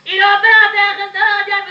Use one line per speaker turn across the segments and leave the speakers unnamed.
إلى بلاد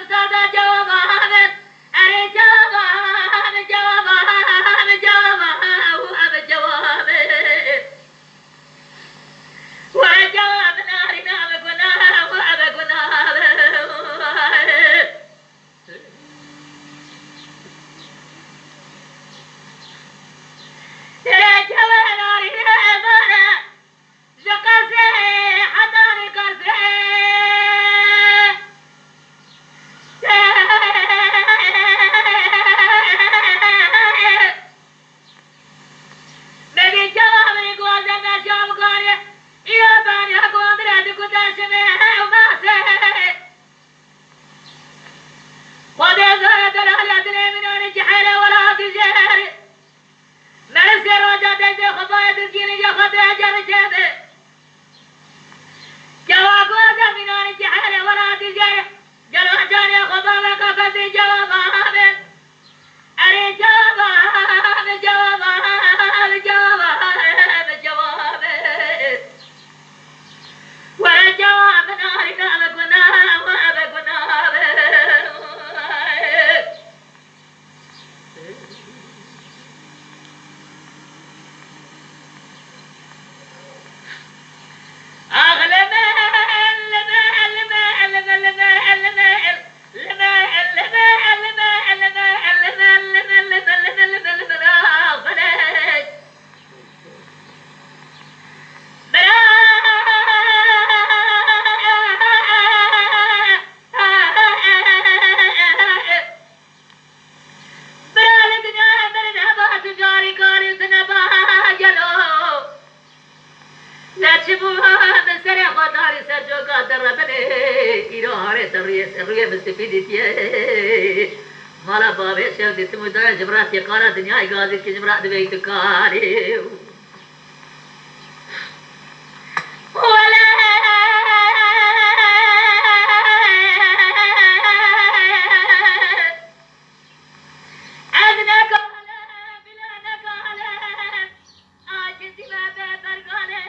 هاره روی مستفیدیتیه مالا بابه شو دیت مدار جبرات یکارا دنیای گازی که جبرات بیت کاری ولا أذنك بلا نقالة عاجز ما ببرقالة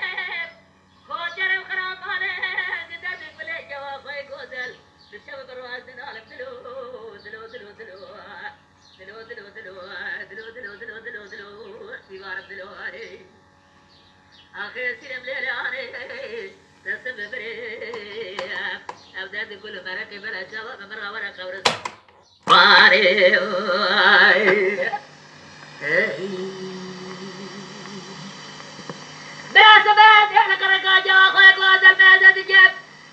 خوجر وخرابالة زدت بلا جواب يقودل بالشباب الرواز دنال دلو دلو دلو دلو دلو دلو دلو دلو دلو دلو دلو دلو في بارب دلو آخر سيرم ليلاني تسبب بري أبدأ كل مركب بلا جواب مرة ورا قبر باري براسبات احنا كركا جوا خويك وازل مازل تجيب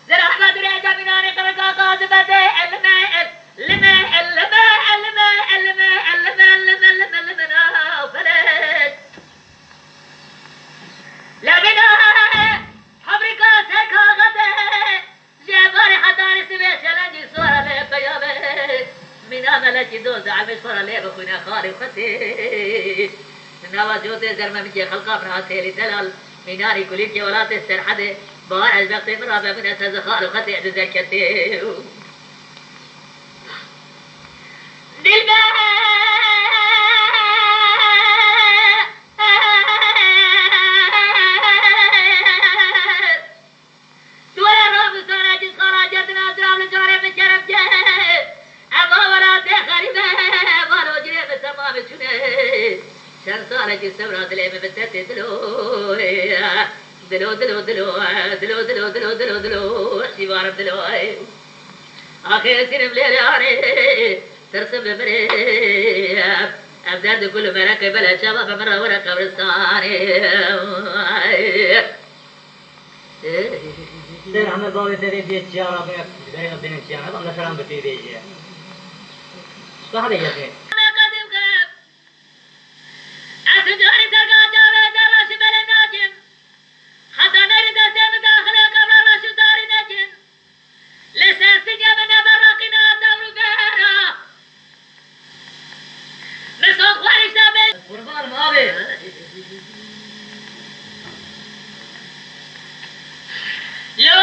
زرحنا دريجة مناني كركا قاصبات الماء الماء الماء الماء الماء الماء الماء الماء فلت لبنا حبركا سكا غدا جباري حداري سبيت شلنجي صورة لبيامي من عملك دوز عمش صورة لبخونا خاري وختي نوا جوتي زرمة بجي خلقا براسي لدلال مناري كليك ولا تستر حد بار البقت مرابة من أساس خال وختي عدزكتي شرصانك السبرة دلي مبتت دلو دلو دلو دلو دلو دلو دلو دلو دلو شبار دلو آخر سيرم ليلي عاري ترسم بمري أبدأ كل مركب بلا شباب مرة ورا قبرستاني
سر همه بابی تری دیت چیارا بین بین چیارا هم نشرم بتی دیجیه کها دیجیه
أتجاري تلقى جاوي دراش بلا ناجم حتى نريد أسيب داخل قبل راش داري نجم لساسي جمنا براقنا دور غيرا مسوق وارش دابي
قربان مابي
لو